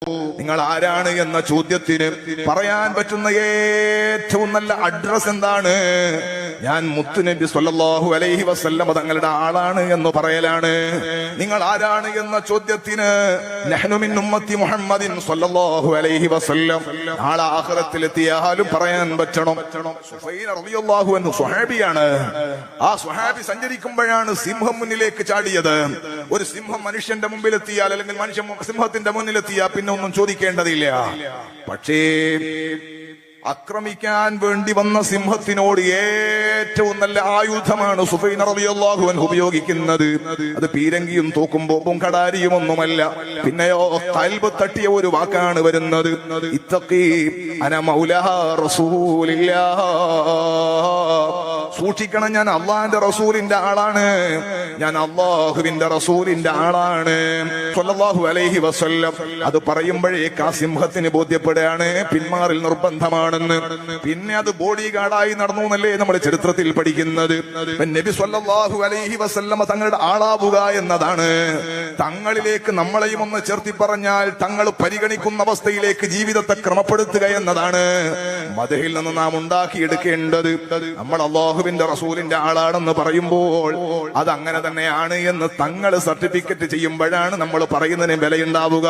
നിങ്ങൾ ആരാണ് എന്ന ചോദ്യത്തിന് പറയാൻ പറ്റുന്ന ഏറ്റവും നല്ല അഡ്രസ് എന്താണ്? ഞാൻ മുത്തുനബി സ്വല്ലല്ലാഹു അലൈഹി വസല്ലം തങ്ങളുടെ ആളാണ് എന്ന് പറയലാണ്. നിങ്ങൾ ആരാണ് എന്ന ചോദ്യത്തിന് നഹ്നു മിൻ ഉമ്മത്തി മുഹമ്മദിൻ സ്വല്ലല്ലാഹു അലൈഹി വസല്ലം നാളെ ആഖിറത്തിലെത്തിയാലും പറയാൻ പറ്റണം. സുഫൈൻ റളിയല്ലാഹു അൻഹു സ്വഹാബിയാണ്. ആ സ്വഹാബി സഞ്ചരിക്കുമ്പോഴാണ് സിംഹം മുന്നിലേക്ക് ചാടിയത്. ഒരു സിംഹം മനുഷ്യന്റെ മുമ്പിലെത്തിയാൽ അല്ലെങ്കിൽ മനുഷ്യൻ സിംഹത്തിന്റെ മുന്നിലെത്തിയാൽ പിന്നെ ഒന്നും ചോദിക്കേണ്ടതില്ല. പക്ഷേ ആക്രമിക്കാൻ വേണ്ടി വന്ന സിംഹത്തിനോട് ഏറ്റവും നല്ല ആയുധമാണ് സുഫൈൻ റളിയല്ലാഹു അൻഹു ഉപയോഗിക്കുന്നത്. അത് പീരങ്കിയും തോക്കും ബോംബും കടാരിയും ഒന്നുമല്ല. പിന്നെയോ കൽബ് തട്ടിയ ഒരു വാക്കാണ് വരുന്നത്, ഇത്തഖി അന മൗലാ റസൂലില്ലാഹ്. സൂക്ഷിക്കണം, ഞാൻ അള്ളാഹിന്റെ റസൂലിന്റെ ആളാണ്, ഞാൻ അള്ളാഹുവിന്റെ റസൂലിന്റെ ആളാണ് സ്വല്ലല്ലാഹു അലൈഹി വസല്ലം. അത് പറയുമ്പോഴേക്ക് ആ സിംഹത്തിന് ബോധ്യപ്പെടുകയാണ് പിന്മാറിൽ നിർബന്ധമാണെന്ന്. പിന്നെ അത് ബോഡി ഗാർഡായി നടന്നു എന്നല്ലേ നമ്മൾ ചരിത്രത്തിൽ പഠിക്കുന്നത്. നബി സ്വല്ലല്ലാഹു അലൈഹി വസല്ലം തങ്ങളുടെ ആളാവുക എന്നതാണ്. തങ്ങളിലേക്ക് നമ്മളെയും ഒന്ന് ചേർത്തി പറഞ്ഞാൽ തങ്ങൾ പരിഗണിക്കുന്ന അവസ്ഥയിലേക്ക് ജീവിതത്തെ ക്രമപ്പെടുത്തുക എന്നതാണ് മദഹിൽ നിന്ന് നാം ഉണ്ടാക്കിയെടുക്കേണ്ടത്. നമ്മൾ അള്ളാഹുവിന്റെ റസൂലിന്റെ ആളാണെന്ന് പറയുമ്പോൾ അത് അങ്ങനെ തന്നെയാണ് എന്ന് തങ്ങൾ സർട്ടിഫിക്കറ്റ് ചെയ്യുമ്പോഴാണ് നമ്മൾ പറയുന്നതിന് വിലയുണ്ടാവുക.